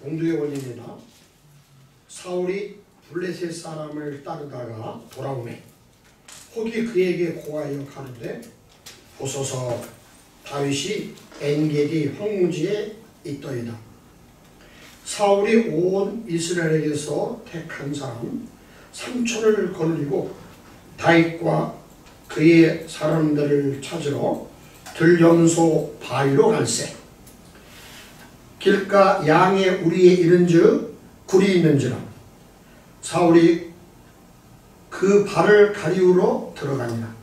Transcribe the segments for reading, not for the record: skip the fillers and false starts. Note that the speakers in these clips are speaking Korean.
공두의 원인이다. 사울이 블레셋 사람을 따르다가 돌아오매 혹이 그에게 고하여 가로되 보소서 다윗이 엔게디 황무지에 있더이다. 사울이 온 이스라엘에게서 택한 사람 3천을 거느리고 다윗과 그의 사람들을 찾으러 들연소 바위로 갈새 길가 양의 우리에 이른즉 굴이 있는지라. 사울이 그 발을 가리우러 들어가니라.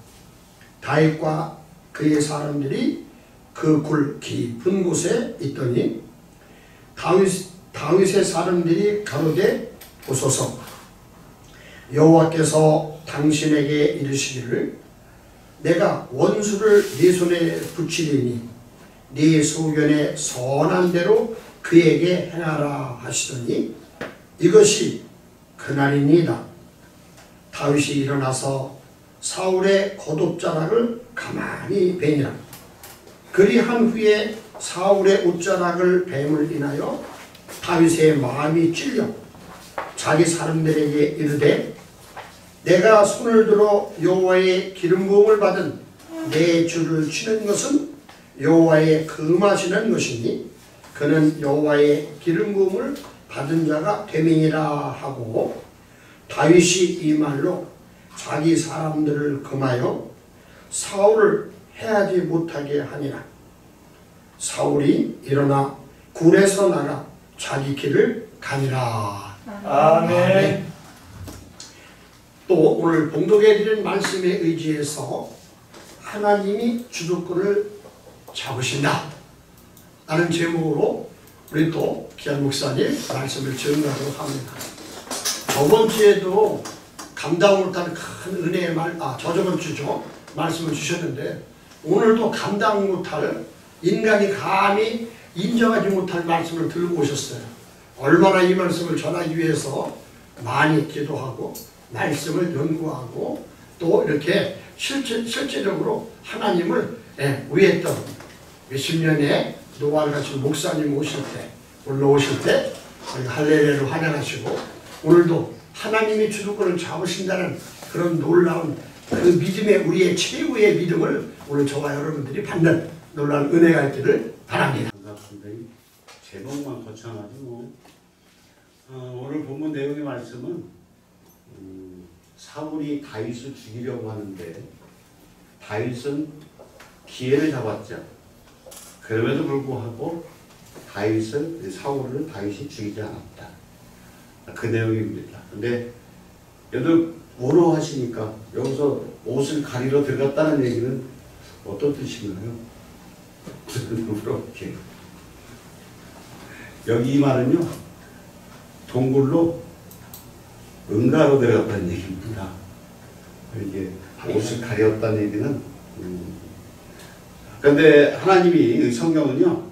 다윗과 그의 사람들이 그 굴 깊은 곳에 있더니 다윗의 사람들이 가로되 보소서 여호와께서 당신에게 이르시기를 내가 원수를 네 손에 붙이리니 네 소견에 선한 대로 그에게 행하라 하시더니 이것이 그날이니이다. 다윗이 일어나서 사울의 겉옷자락을 가만히 베니라. 그리한 후에 사울의 옷자락을 뱀을 인하여 다윗의 마음이 찔려 자기 사람들에게 이르되 내가 손을 들어 여호와의 기름 부음을 받은 내 주를 치는 것은 여호와의 금하시는 것이니 그는 여호와의 기름 부음을 받은 자가 되민이라 하고 다윗이 이 말로 자기 사람들을 금하여 사울을 해하지 못하게 하니라. 사울이 일어나 굴에서 나가 자기 길을 가니라. 아멘. 또 오늘 봉독해 드린 말씀에 의지해서 하나님이 주도권을 잡으신다 라는 제목으로 우리 또 귀한 목사님 말씀을 증거하도록 합니다. 저번 주에도 감당 못하는 큰 은혜의 저저번 주죠. 말씀을 주셨는데 오늘도 감당 못할 인간이 감히 인정하지 못할 말씀을 들고 오셨어요. 얼마나 이 말씀을 전하기 위해서 많이 기도하고 말씀을 연구하고 또 이렇게 실제적으로 하나님을 위했던 몇십 년의 노화를 가진 목사님 오실 때 올라오실 때 할렐루야를 환영하시고 오늘도 하나님이 주도권을 잡으신다는 그런 놀라운 그 믿음의 우리의 최후의 믿음을 오늘 저와 여러분들이 받는 놀라운 은혜가 있기를 바랍니다. 반갑습니다. 제목만 거창하지 뭐. 오늘 본문 내용의 말씀은 사울이 다윗을 죽이려고 하는데 다윗은 기회를 잡았죠. 그럼에도 불구하고 사울을 다윗이 죽이지 않았다. 그 내용입니다. 근데 여러분 원어하시니까 여기서 옷을 가리러 들어갔다는 얘기는 어떤 뜻인가요? 물어볼게요. 여기 이 말은요 동굴로 응가로 들어갔다는 얘기입니다. 이게 옷을 가렸다는 얘기는 그런데 하나님이 성경은요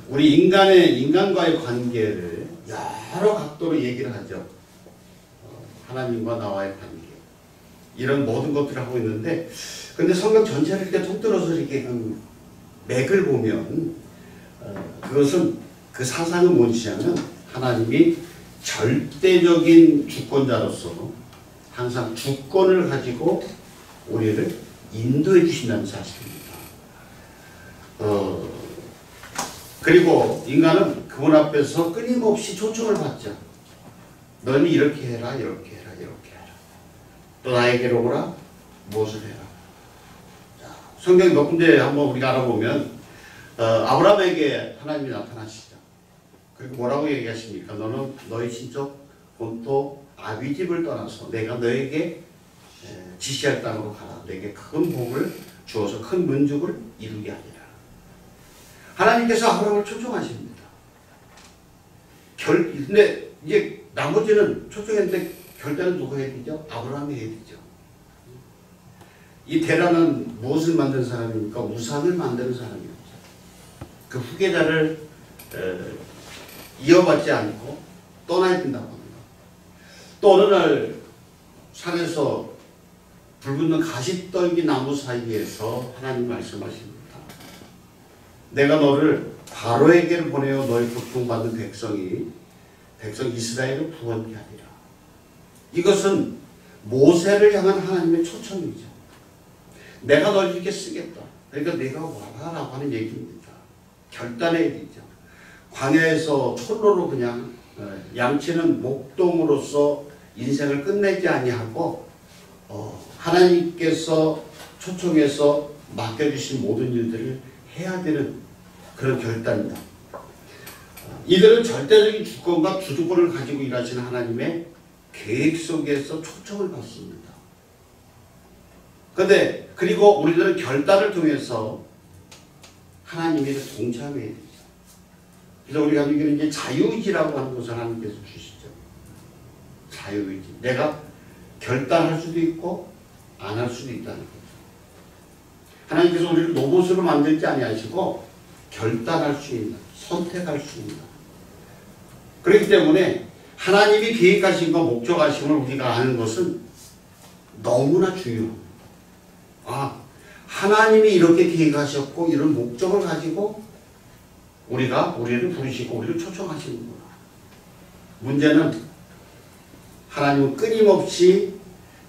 우리 인간과의 관계를 여러 각도로 얘기를 하죠. 하나님과 나와의 관계 이런 모든 것들을 하고 있는데 근데 성경 전체를 이렇게 통틀어서 이렇게 맥을 보면 그것은 그 사상은 뭔지냐면 하나님이 절대적인 주권자로서 항상 주권을 가지고 우리를 인도해 주신다는 사실입니다. 그리고 인간은 그분 앞에서 끊임없이 초청을 받죠. 너는 이렇게 해라, 이렇게 해라, 이렇게 해라. 또 나에게로 오라, 무엇을 해라. 자, 성경 몇 군데 한번 우리가 알아보면 아브라함에게 하나님이 나타나시죠. 그리고 뭐라고 얘기하십니까? 너는 너희 친척 본토 아비집을 떠나서 내가 너에게 지시할 땅으로 가라. 내게 큰 복을 주어서 큰 민족을 이루게 하리라. 하나님께서 아브라함을 초청하십니다. 근데 이제 나머지는 초청했는데 결단은 누가 해야 되죠? 아브라함이 해야 되죠. 이 테라는 무엇을 만든 사람입니까? 우상을 만드는 사람이었죠. 그 후계자를 이어받지 않고 떠나야 된다고 합니다. 또 어느 날 산에서 불 붙는 가시떨기 나무 사이에서 하나님 말씀하십니다. 내가 너를 바로에게로 보내어 너희 고통받는 백성 이스라엘을 구원케 하리라. 이것은 모세를 향한 하나님의 초청이죠. 내가 널 이렇게 쓰겠다. 그러니까 내가 와라라고 하는 얘기입니다. 결단의 일이죠. 광야에서 촌로로 그냥 양치는 목동으로서 인생을 끝내지 아니하고 하나님께서 초청해서 맡겨주신 모든 일들을 해야 되는 그런 결단이다. 이들은 절대적인 주권과 주도권을 가지고 일하시는 하나님의 계획 속에서 초청을 받습니다. 그런데 그리고 우리들은 결단을 통해서 하나님의 동참해야 되죠. 그래서 우리가 믿기는 이제 자유의지라고 하는 것을 하나님께서 주시죠. 자유의지. 내가 결단할 수도 있고 안 할 수도 있다는 거죠. 하나님께서 우리를 로봇으로 만들지 아니하시고 결단할 수 있는, 선택할 수 있는. 그렇기 때문에 하나님이 계획하신 것, 목적하심을 우리가 아는 것은 너무나 중요합니다. 하나님이 이렇게 계획하셨고 이런 목적을 가지고 우리를 부르시고 우리를 초청하시는구나. 문제는 하나님은 끊임없이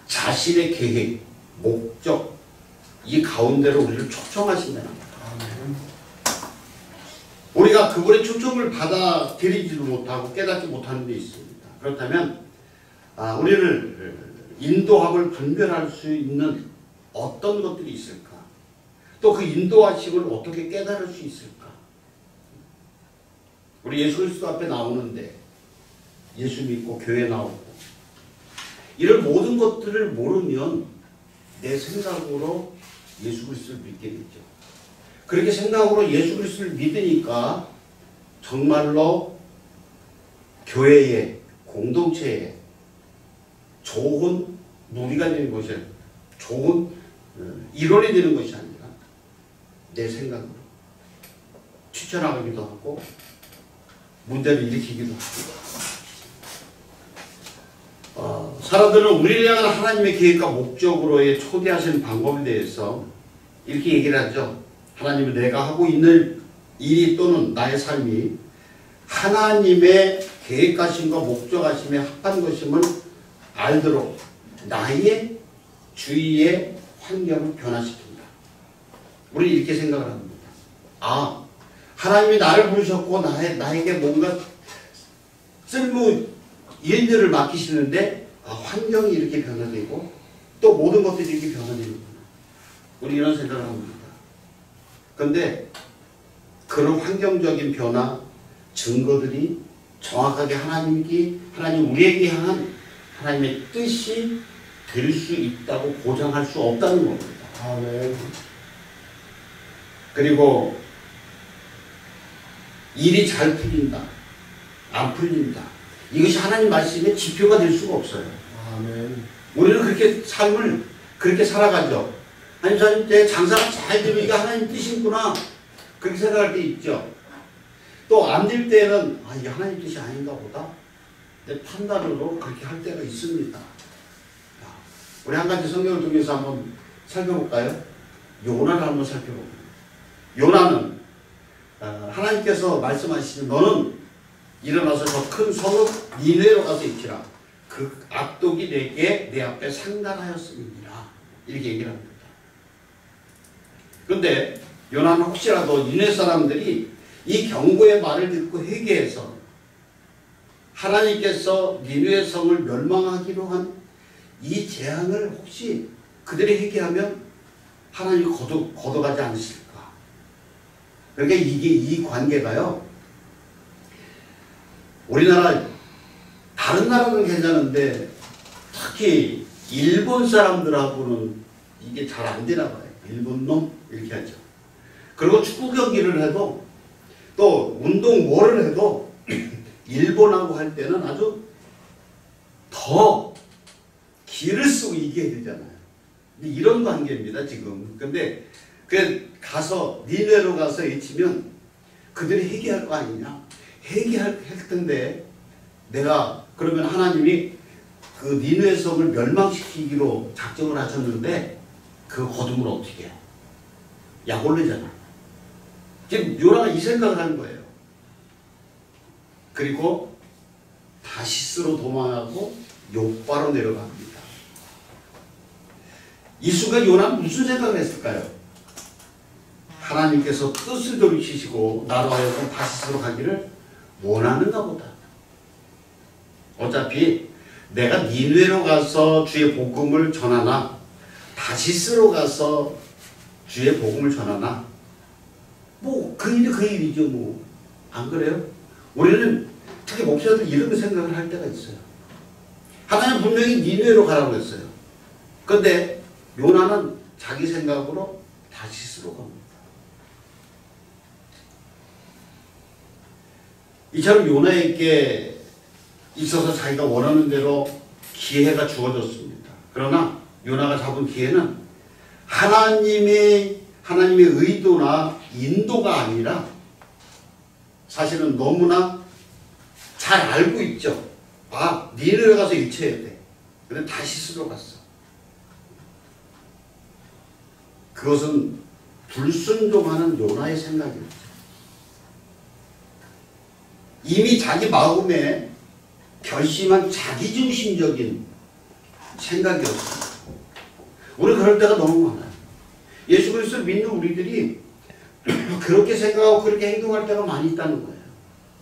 자신의 계획, 목적 이 가운데로 우리를 초청하신다는 거예요. 우리가 그분의 초청을 받아들이지도 못하고 깨닫지 못하는 데 있습니다. 그렇다면 우리를 인도함을 분별할 수 있는 어떤 것들이 있을까? 또 그 인도하심을 어떻게 깨달을 수 있을까? 우리 예수 그리스도 앞에 나오는데 예수 믿고 교회 나오고 이런 모든 것들을 모르면 내 생각으로 예수 그리스도를 믿게 되죠. 그렇게 생각으로 예수 그리스도를 믿으니까 정말로 교회에, 공동체에 좋은 무리가 되는 것이 아니라 좋은 일원이 되는 것이 아니라 내 생각으로 추천하기도 하고 문제를 일으키기도 하고 사람들은 우리를 향한 하나님의 계획과 목적으로의 초대하시는 방법에 대해서 이렇게 얘기를 하죠. 하나님은 내가 하고 있는 일이 또는 나의 삶이 하나님의 계획하심과 목적하심에 합한 것임을 알도록 나의 주위의 환경을 변화시킨다. 우리 이렇게 생각을 합니다. 하나님이 나를 부르셨고 나에게 뭔가 쓸모 일들을 맡기시는데 환경이 이렇게 변화되고 또 모든 것들이 이렇게 변화되는구나. 우리 이런 생각을 합니다. 그런데 그런 환경적인 변화 증거들이 정확하게 하나님 우리에게 향한 하나님의 뜻이 될 수 있다고 보장할 수 없다는 겁니다. 아멘. 그리고 일이 잘 풀린다, 안 풀린다. 이것이 하나님 말씀의 지표가 될 수가 없어요. 아멘. 우리는 그렇게 삶을 그렇게 살아가죠. 하나님 내 장사가 잘 되면 이게 하나님 뜻이구나. 그렇게 생각할 때 있죠. 또 안 될 때는 이게 하나님 뜻이 아닌가 보다. 내 판단으로 그렇게 할 때가 있습니다. 우리 한 가지 성경을 통해서 한번 살펴볼까요? 요나를 한번 살펴볼까요? 요나는 하나님께서 말씀하시는 너는 일어나서 저 큰 성읍 니느웨로 가서 있지라. 그 악독이 내 앞에 상달하였음이니라. 이렇게 얘기를 합니다. 그런데 요나는 혹시라도 니느웨 사람들이 이 경고의 말을 듣고 회개해서 하나님께서 니느웨 성을 멸망하기로 한 이 재앙을 혹시 그들이 회개하면 하나님이 걷어가지 않으실까? 그러니까 이 관계가요. 우리나라 다른 나라는 괜찮은데 특히 일본 사람들하고는 이게 잘 안 되나 봐요. 일본 놈 이렇게 하죠. 그리고 축구 경기를 해도 또 운동 뭐를 해도 일본하고 할 때는 아주 더 기를 쓰고 이겨야 되잖아요. 이런 관계입니다 지금. 근데 가서 니느웨로 가서 외치면 그들이 회개할 거 아니냐. 회개할 텐데 내가 그러면 하나님이 그 니느웨 성을 멸망시키기로 작정을 하셨는데 그 거둠을 어떻게 해? 약 올리잖아. 지금 요나가 이 생각을 한 거예요. 그리고 다시스로 도망하고 욥바로 내려갑니다. 이 순간 요나는 무슨 생각을 했을까요? 하나님께서 뜻을 돌이키시고 나로 하여금 다시스로 가기를 원하는가 보다. 어차피 내가 니느웨로 가서 주의 복음을 전하나 다시스로 가서 주의 복음을 전하나 뭐 그 일이 그 일이죠. 뭐 안 그래요? 우리는 특히 목사들 이런 생각을 할 때가 있어요. 하나님 분명히 니느웨로 가라고 했어요. 그런데 요나는 자기 생각으로 다시스로 갑니다. 이처럼 요나에게 있어서 자기가 원하는 대로 기회가 주어졌습니다. 그러나 요나가 잡은 기회는 하나님의 의도나 인도가 아니라 사실은 너무나 잘 알고 있죠. 아, 니느웨 가서 일쳐야 돼. 근데 다시스로 갔어. 그것은 불순종하는 요나의 생각이었죠. 이미 자기 마음에 결심한 자기중심적인 생각이었습니다. 우리 그럴 때가 너무 많아요. 예수 그리스도를 믿는 우리들이 그렇게 생각하고 그렇게 행동할 때가 많이 있다는 거예요.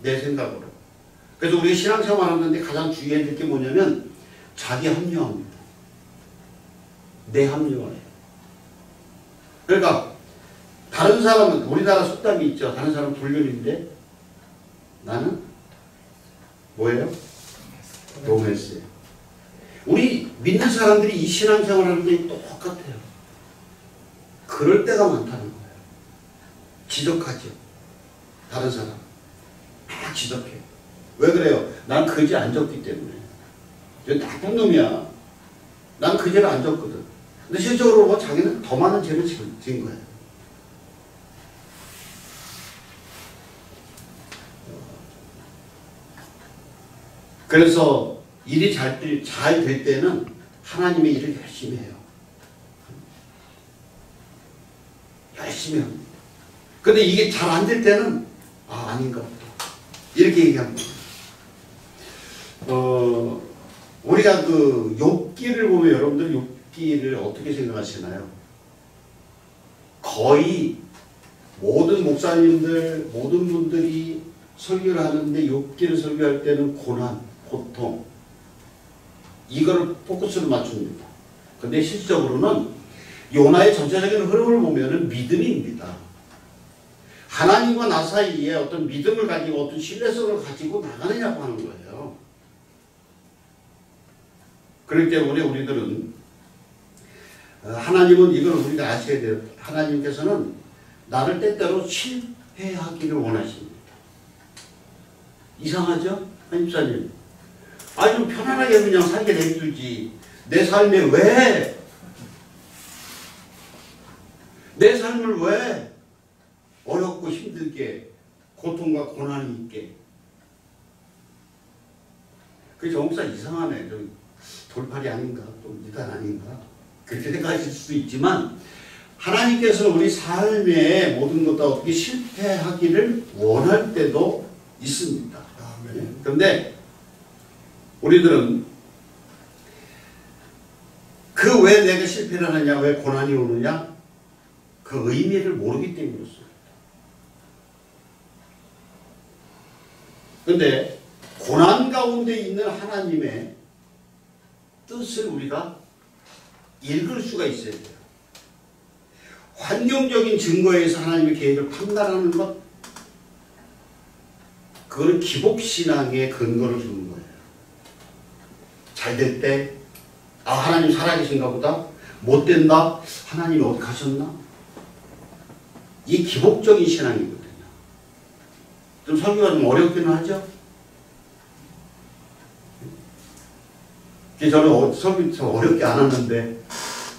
내 생각으로. 그래서 우리가 신앙생활 하는데 가장 주의해야 될 게 뭐냐면 자기 합리화입니다. 내 합리화예요. 그러니까 다른 사람은 우리나라 속담이 있죠. 다른 사람은 불륜인데 나는 뭐예요? 로맨스예요. 우리 믿는 사람들이 이 신앙생활 하는 게 똑같아요. 그럴 때가 많다는 거예요. 지적하죠. 다른 사람 막 지적해. 왜 그래요? 난 그 죄 안 졌기 때문에. 저 나쁜 놈이야. 난 그 죄를 안 졌거든. 근데 실적으로 뭐 자기는 더 많은 죄를 지은 거예요. 그래서 일이 잘 될 때는 하나님의 일을 열심히 해요. 열심히 합니다. 근데 이게 잘 안 될 때는 아닌가 보다. 이렇게 얘기합니다. 우리가 그 욥기를 보면 여러분들 욥기를 어떻게 생각하시나요? 거의 모든 목사님들, 모든 분들이 설교를 하는데 욥기를 설교할 때는 고난, 고통 이거를 포커스를 맞춥니다. 근데 실질적으로는 요나의 전체적인 흐름을 보면은 믿음입니다. 하나님과 나 사이에 어떤 믿음을 가지고 어떤 신뢰성을 가지고 나가느냐고 하는 거예요. 그렇기 때문에 우리들은 하나님은 이걸 우리가 아셔야 돼요. 하나님께서는 나를 때때로 실패하기를 원하십니다. 이상하죠? 한집사님. 아니 좀 편안하게 그냥 살게 내두지. 내 삶에 왜? 내 삶을 왜 어렵고 힘들게 고통과 고난이 있게. 그 정사 이상하네. 좀 돌팔이 아닌가? 또 이단 아닌가? 그렇게 생각하실 수도 있지만 하나님께서는 우리 삶의 모든 것 다 어떻게 실패하기를 원할 때도 있습니다. 그런데 우리들은 그 왜 내가 실패를 하느냐, 왜 고난이 오느냐, 그 의미를 모르기 때문이었어요. 그런데 고난 가운데 있는 하나님의 뜻을 우리가 읽을 수가 있어야 돼요. 환경적인 증거에 의해서 하나님의 계획을 판단하는 것, 그거는 기복신앙의 근거를 주는 거예요. 잘 될 때, 하나님 살아계신가 보다. 못 된다, 하나님이 어디 가셨나? 이 기복적인 신앙이거든요. 좀 설교가 좀 어렵기는 하죠? 저는 설교 좀 어렵게 안 하는데,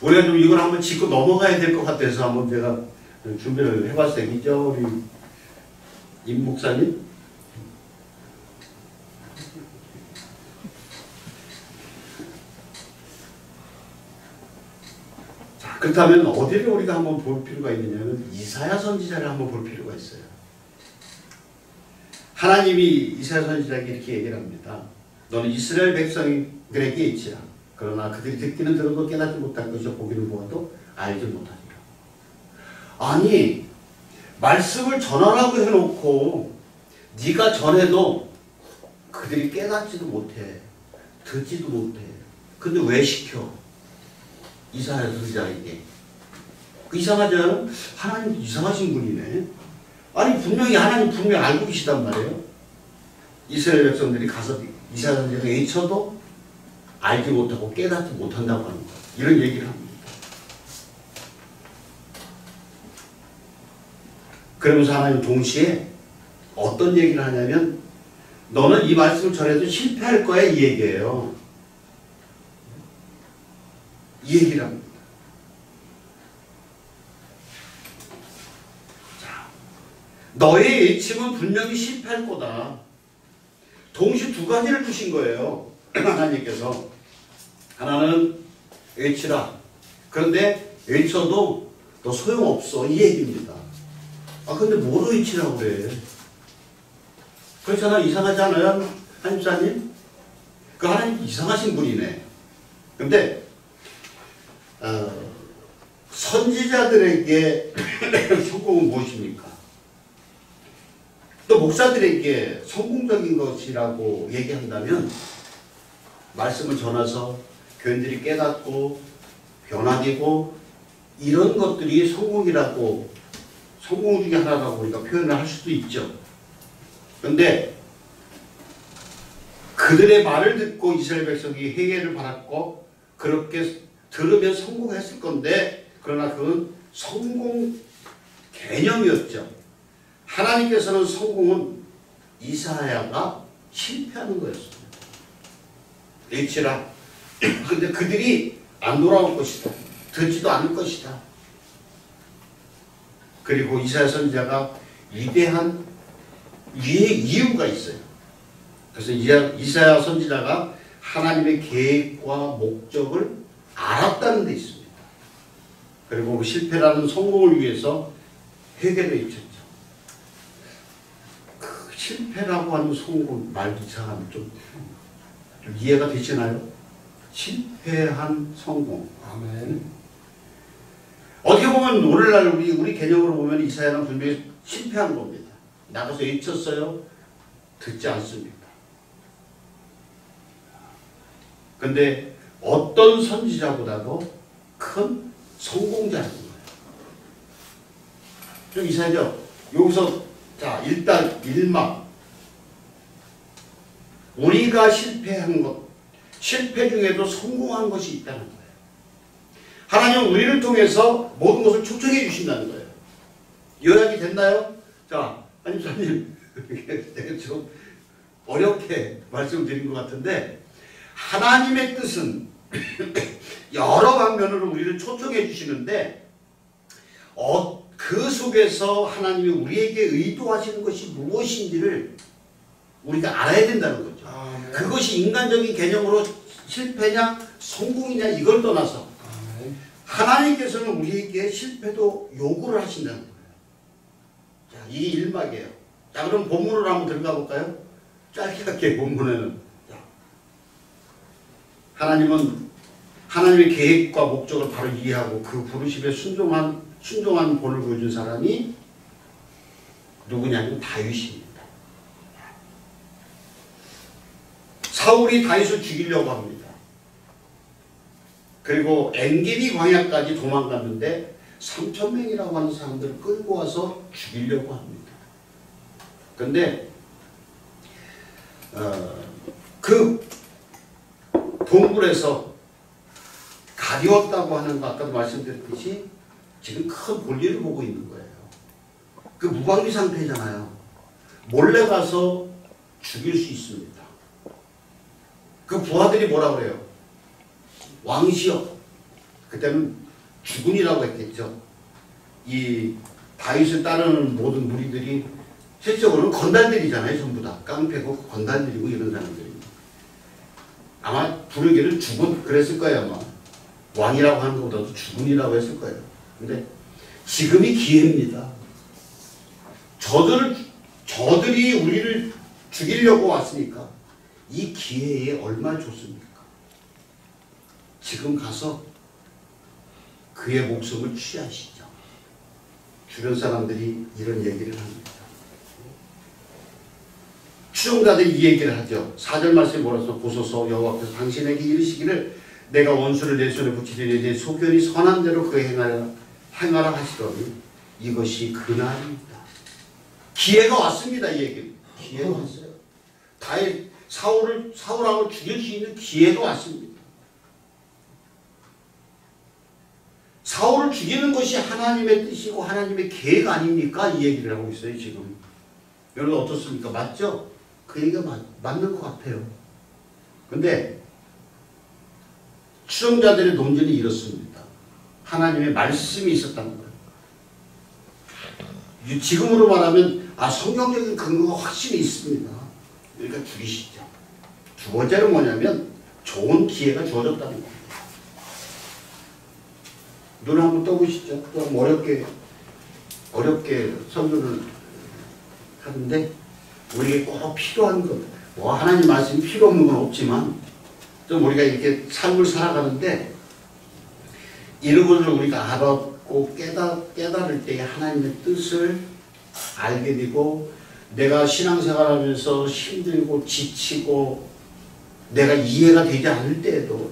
우리가 좀 이걸 한번 짚고 넘어가야 될 것 같아서 한번 제가 준비를 해봤어요. 그죠? 우리 임 목사님? 그렇다면 어디를 우리가 한번 볼 필요가 있느냐면 이사야 선지자를 한번 볼 필요가 있어요. 하나님이 이사야 선지자에게 이렇게 얘기를 합니다. 너는 이스라엘 백성들에게 있지라. 그러나 그들이 듣기는 들어도 깨닫지 못할 것이요 보기는 보아도 알지 못하리라. 아니 말씀을 전하라고 해놓고 네가 전해도 그들이 깨닫지도 못해. 듣지도 못해. 근데 왜 시켜? 이사야 선지자에게. 이상하죠? 하나님 이상하신 분이네. 아니 하나님 분명히 알고 계시단 말이에요. 이스라엘 백성들이 가서 이사야 선지자가 외쳐도 알지 못하고 깨닫지 못한다고 하는 거예요. 이런 얘기를 합니다. 그러면서 하나님 동시에 어떤 얘기를 하냐면 너는 이 말씀을 전해도 실패할 거야 이 얘기예요. 이 얘기를 합니다. 자, 너의 외침은 분명히 실패할 거다. 동시에 두 가지를 주신 거예요. 하나님께서. 하나는 외치라. 그런데 외쳐도 너 소용없어. 이 얘기입니다. 아 근데 뭐로 외치라고 그래? 그렇잖아. 이상하지 않아요? 한집사님? 그 하나님 이상하신 분이네. 근데 선지자들에게 성공은 무엇입니까? 또 목사들에게 성공적인 것이라고 얘기한다면 말씀을 전해서 교인들이 깨닫고 변화되고 이런 것들이 성공 중에 하나라고 우리가 표현을 할 수도 있죠. 그런데 그들의 말을 듣고 이스라엘 백성이 회개를 받았고 그렇게 들으면 성공했을 건데 그러나 그건 성공 개념이었죠. 하나님께서는 성공은 이사야가 실패하는 거였습니다. 외치라. 근데 그들이 안 돌아올 것이다. 듣지도 않을 것이다. 그리고 이사야 선지자가 위대한 이유가 있어요. 그래서 이사야 선지자가 하나님의 계획과 목적을 알았다는 데 있습니다. 그리고 실패라는 성공을 위해서 회개를 외쳤죠. 그 실패라고 하는 성공 말 이상하면 좀 이해가 되시나요? 실패한 성공. 아멘. 어떻게 보면 오늘날 우리 개념으로 보면 이사야는 분명히 실패한 겁니다. 나가서 외쳤어요. 듣지 않습니다. 근데 어떤 선지자보다도 큰 성공자인 거예요. 좀 이상하죠? 여기서 자 일단 1막 우리가 실패한 것, 실패 중에도 성공한 것이 있다는 거예요. 하나님은 우리를 통해서 모든 것을 초청해 주신다는 거예요. 요약이 됐나요? 자, 한집사님 내가 좀 어렵게 말씀드린 것 같은데 하나님의 뜻은 여러 방면으로 우리를 초청해 주시는데 그 속에서 하나님이 우리에게 의도하시는 것이 무엇인지를 우리가 알아야 된다는 거죠. 그것이 인간적인 개념으로 실패냐 성공이냐 이걸 떠나서 하나님께서는 우리에게 실패도 요구를 하신다는 거예요. 자, 이게 1막이에요. 자, 그럼 본문으로 한번 들어가 볼까요? 짧게 할게요. 본문에는. 자, 하나님은 하나님의 계획과 목적을 바로 이해하고 그 부르심에 순종한 본을 보여준 사람이 누구냐면 다윗입니다. 사울이 다윗을 죽이려고 합니다. 그리고 엔게디 광야까지 도망갔는데 3,000명이라고 하는 사람들을 끌고 와서 죽이려고 합니다. 그런데 그 동굴에서 가디웠다고 하는 거 아까도 말씀드렸듯이 지금 큰 볼일을 보고 있는 거예요. 그 무방비 상태잖아요. 몰래 가서 죽일 수 있습니다. 그 부하들이 뭐라 그래요? 왕이시여. 그때는 주군이라고 했겠죠. 이 다윗을 따르는 모든 무리들이 실적으로는 건달들이잖아요. 전부 다 깡패고 건달들이고 이런 사람들이. 아마 부르기를 주군 그랬을 거예요. 아마. 왕이라고 하는 것보다도 주군이라고 했을 거예요. 근데 지금이 기회입니다. 저들이 우리를 죽이려고 왔으니까 이 기회에 얼마나 좋습니까? 지금 가서 그의 목숨을 취하시죠. 주변 사람들이 이런 얘기를 합니다. 추종자들이 이 얘기를 하죠. 4절 말씀에 뭐라서 보소서 여호와께서 당신에게 이르시기를 내가 원수를 내 손에 붙이리니 내 소견이 선한 대로 그 행하라 하시더니 이것이 그날입니다. 기회가 왔습니다. 이 얘기. 기회가 왔어요. 사울왕을 죽일 수 있는 기회가 왔습니다. 사울을 죽이는 것이 하나님의 뜻이고 하나님의 계획 아닙니까? 이 얘기를 하고 있어요. 지금. 여러분 어떻습니까? 맞죠? 그 얘기가 맞는 것 같아요. 근데 추종자들의 논지는 이렇습니다. 하나님의 말씀이 있었다는 거예요. 지금으로 말하면 성경적인 근거가 확실히 있습니다. 그러니까 죽이시죠. 두 번째는 뭐냐면 좋은 기회가 주어졌다는 겁니다. 눈 한번 떠보시죠. 좀 어렵게 설교를 하는데 우리에게 꼭 필요한 것, 하나님 말씀이 필요 없는 건 없지만 좀 우리가 이렇게 삶을 살아가는데 이런 것을 우리가 알았고 깨달을 때에 하나님의 뜻을 알게 되고 내가 신앙생활하면서 힘들고 지치고 내가 이해가 되지 않을 때에도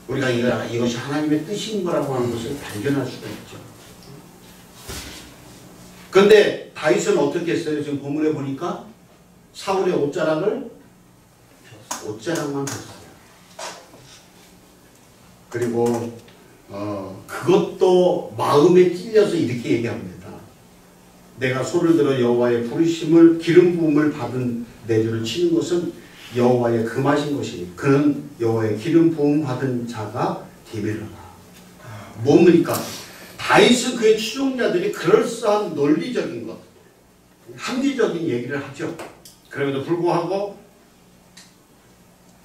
우리가 이것이 하나님의 뜻인 거라고 하는 것을 발견할 수가 있죠. 그런데 다윗은 어떻게 했어요? 지금 본문에 보니까 사울의 옷자락만 폈어요. 그리고 그것도 마음에 찔려서 이렇게 얘기합니다. 내가 손을 들어 여호와의 부르심을 기름 부음을 받은 내주를 치는 것은 여호와의 금하신 것이니 그는 여호와의 기름 부음 받은 자가 되밀어라. 뭡니까? 다윗은 그의 추종자들이 그럴싸한 논리적인 것, 합리적인 얘기를 하죠. 그럼에도 불구하고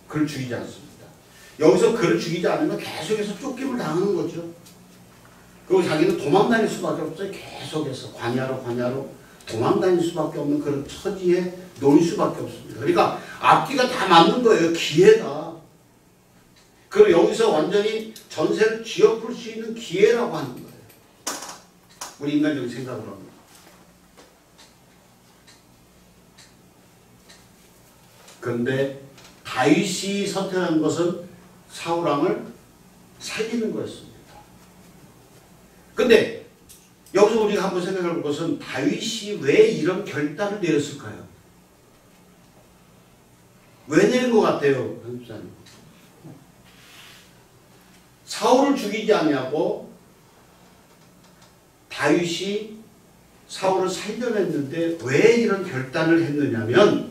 그를 죽이지 않습니다. 여기서 그를 죽이지 않으면 계속해서 쫓김을 당하는 거죠. 그리고 자기는 도망다닐 수밖에 없어요. 계속해서 관야로 도망다닐 수밖에 없는 그런 처지에 놓일 수밖에 없습니다. 그러니까 앞뒤가 다 맞는 거예요. 기회다. 그리고 여기서 완전히 전세를 쥐어풀 수 있는 기회라고 하는 거예요. 우리 인간적인 생각으로 합니다. 그런데 다윗이 선택한 것은 사울왕을 살리는 거였습니다. 그런데 여기서 우리가 한번 생각해 볼 것은 다윗이 왜 이런 결단을 내렸을까요? 왜 내린 것 같아요? 사울을 죽이지 않냐고 다윗이 사울을 살려냈는데 왜 이런 결단을 했느냐면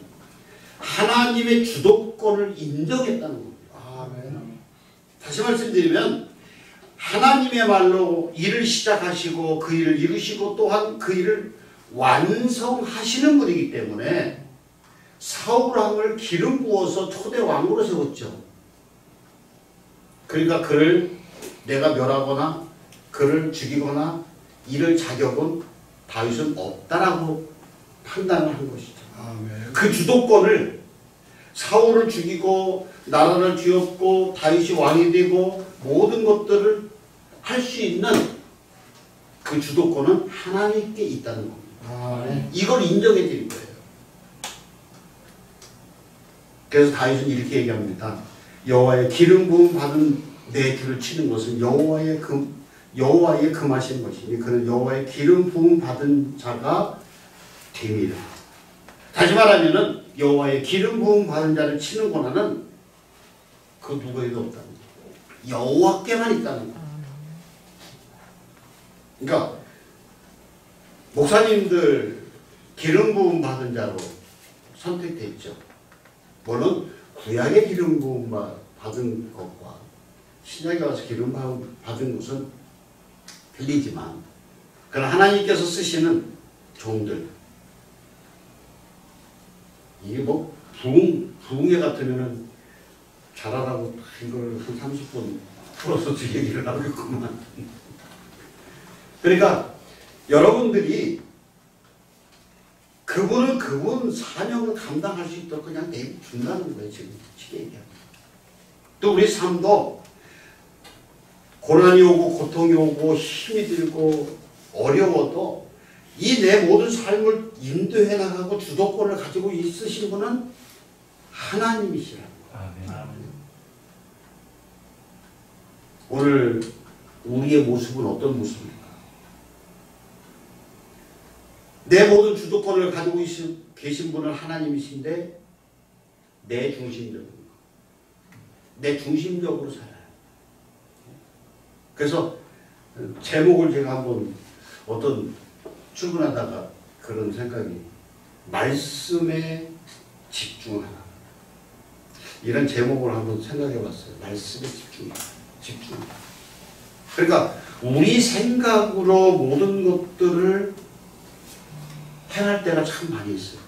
하나님의 주도권을 인정했다는 겁니다. 다시 말씀드리면 하나님의 말로 일을 시작하시고 그 일을 이루시고 또한 그 일을 완성하시는 분이기 때문에 사울왕을 기름 부어서 초대 왕으로 세웠죠. 그러니까 그를 내가 멸하거나 그를 죽이거나 이럴 자격은 다윗은 없다라고 판단을 한 것이죠. 그 주도권을 사울을 죽이고 나라를 뒤엎고 다윗이 왕이 되고 모든 것들을 할 수 있는 그 주도권은 하나님께 있다는 겁니다. 이걸 인정해 드린 거예요. 그래서 다윗은 이렇게 얘기합니다. 여호와의 기름 부음 받은 내 주를 치는 것은 여호와의 금하신 것이니 그는 여호와의 기름 부음 받은 자가 됨이라. 다시 말하면은 여호와의 기름 부음 받은 자를 치는 권한은 그 누구에도 없다는 거예요. 여호와께만 있다는 거예요. 그러니까 목사님들 기름 부음 받은 자로 선택돼 있죠. 물론 구약의 기름 부음 받은 것과 신약에 와서 기름 받은 것은 틀리지만 그러나 하나님께서 쓰시는 종들 이게 부흥회 같으면은 잘하라고 이걸 한 30분 풀어서 얘기를 하고 있구만. 그러니까 여러분들이 그분은 그분 사명을 감당할 수 있도록 그냥 내준다는 거예요. 지금 쉽게 얘기하면. 또 우리 삶도 고난이 오고 고통이 오고 힘이 들고 어려워도 이 내 모든 삶을 인도해 나가고 주도권을 가지고 있으신 분은 하나님이시라는 거예요. 오늘 우리의 모습은 어떤 모습입니까? 내 모든 주도권을 가지고 계신 분은 하나님이신데 내 중심적으로 살아요. 그래서 제목을 제가 한번 어떤 출근하다가 그런 생각이 말씀에 집중하라. 이런 제목을 한번 생각해 봤어요. 말씀에 집중하라. 그러니까 우리 생각으로 모든 것들을 행할 때가 참 많이 있어요.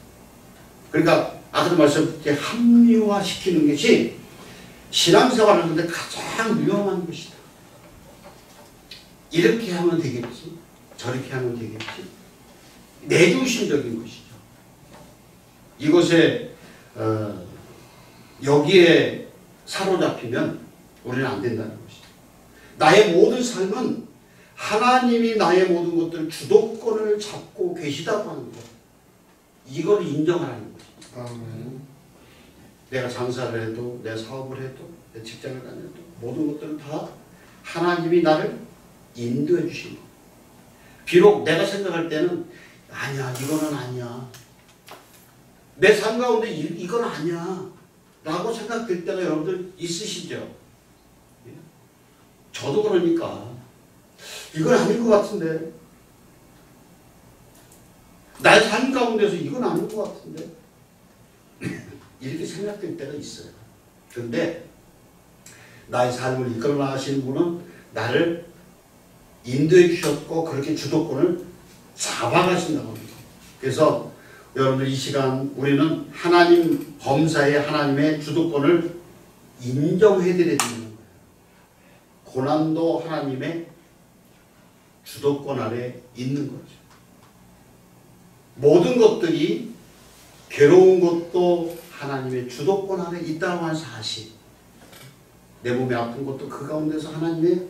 그러니까 아까도 말씀드린 합리화시키는 것이 신앙생활을 하는데 가장 위험한 것이다. 이렇게 하면 되겠지, 저렇게 하면 되겠지. 내중심적인 것이죠. 이것에 여기에 사로잡히면 우리는 안 된다는 것이죠. 나의 모든 삶은 하나님이 나의 모든 것들 주도권을 잡고 계시다고 하는 것. 이걸 인정하라는 것이죠. 내가 장사를 해도, 내 사업을 해도, 내 직장을 다녀도 모든 것들은 다 하나님이 나를 인도해 주신 것. 비록 내가 생각할 때는 아니야, 이거는 아니야. 내 삶 가운데 이건 아니야. 라고 생각될 때가 여러분들 있으시죠? 저도 그러니까 이건 아닌 것 같은데, 나의 삶 가운데서 이건 아닌 것 같은데 이렇게 생각될 때가 있어요. 그런데 나의 삶을 이끌어 나가시는 분은 나를 인도해 주셨고 그렇게 주도권을 잡아가신다고 합니다. 그래서 여러분들 이 시간 우리는 하나님 범사에 하나님의 주도권을 인정해 드려야 되는 거예요. 고난도 하나님의 주도권 아래 있는 거죠. 모든 것들이 괴로운 것도 하나님의 주도권 아래 있다고 하는 사실. 내 몸이 아픈 것도 그 가운데서 하나님의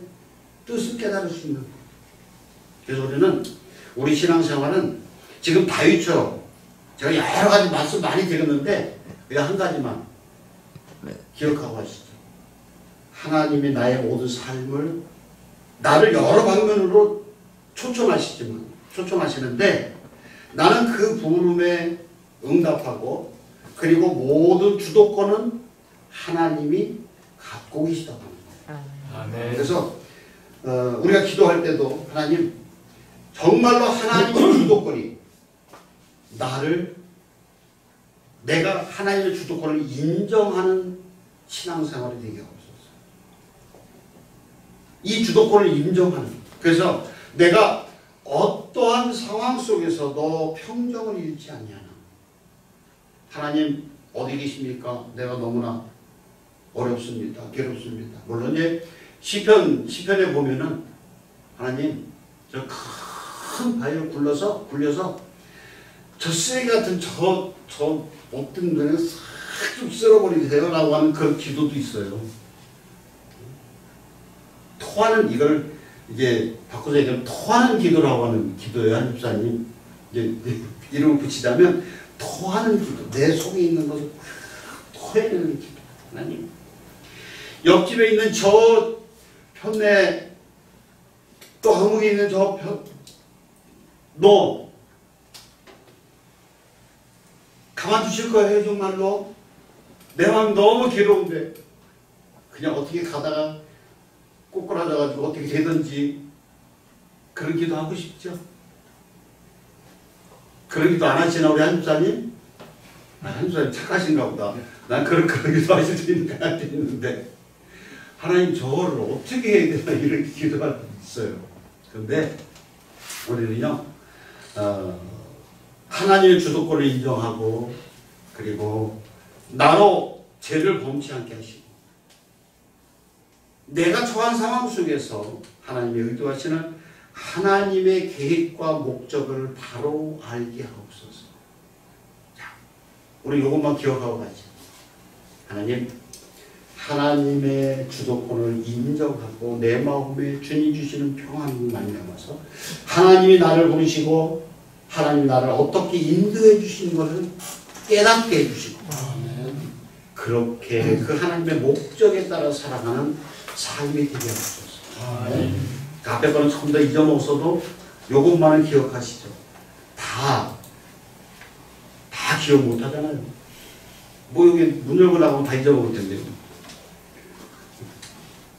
뜻을 깨달을 수 있는 거예요. 그래서 우리는 우리 신앙생활은 지금 다윗처럼 제가 여러 가지 말씀 많이 드렸는데 그냥 한 가지만 기억하고 하시죠. 하나님이 나의 모든 삶을 나를 여러 방면으로 초청하시는데 나는 그 부름에 응답하고 그리고 모든 주도권은 하나님이 갖고 계시다고 합니다. 아멘. 그래서 우리가 기도할 때도 하나님 정말로 하나님의 주도권이 내가 하나님의 주도권을 인정하는 신앙생활이 되게 없었어요. 이 주도권을 인정하는. 그래서 내가 어떠한 상황 속에서도 평정을 잃지 않냐는. 하나님 어디 계십니까? 내가 너무나 어렵습니다. 괴롭습니다. 물론 이제 시편에 보면은 하나님 저 큰 바위를 굴려서 저 쓰레기 같은 저 못된 데는 싹 좀 쓸어버리세요 라고 하는 그런 기도도 있어요. 토하는 이걸 이제 바꿔서 얘기하면 토하는 기도라고 하는 기도예요. 한 집사님 이제 이름을 붙이자면 토하는 기도, 내 속에 있는 것을 토해내는 기도. 하나님 옆집에 있는 저 편에 또 한국에 있는 저 편, 너 가만두실 거예요? 정말로 내 마음 너무 괴로운데 그냥 어떻게 가다가 꼬꾸라져가지고 어떻게 되든지 그런 기도 하고 싶죠? 그런 기도 안 하시나 우리 한집사님? 한집사님 착하신가 보다. 난 그런 기도 하실 테니까 안 되는데 하나님 저를 어떻게 해야 되나 이렇게 기도할 수 있어요. 그런데 우리는요 하나님의 주도권을 인정하고 그리고 나로 죄를 범치 않게 하시고 내가 처한 상황 속에서 하나님이 의도하시는 하나님의 계획과 목적을 바로 알게 하옵소서. 자, 우리 이것만 기억하고 가죠. 하나님의 주도권을 인정하고 내 마음에 주님 주시는 평안을 만나서 하나님이 나를 부르시고 하나님이 나를 어떻게 인도해 주시는 것을 깨닫게 해주시고 그렇게 그 하나님의 목적에 따라 살아가는 삶이 되게 하옵소서. 그 앞에 거는 전부 다 잊어먹어도 요것만은 기억하시죠. 다 기억 못하잖아요. 뭐 여기 문 열고 나가면 다 잊어먹을 텐데요.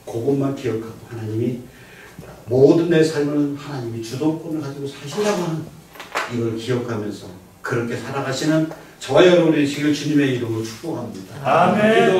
그것만 기억하고 하나님이 모든 내 삶은 하나님이 주도권을 가지고 사신다고 하는 이걸 기억하면서 그렇게 살아가시는 저와 여러분의 시기를 주님의 이름으로 축복합니다. 아멘.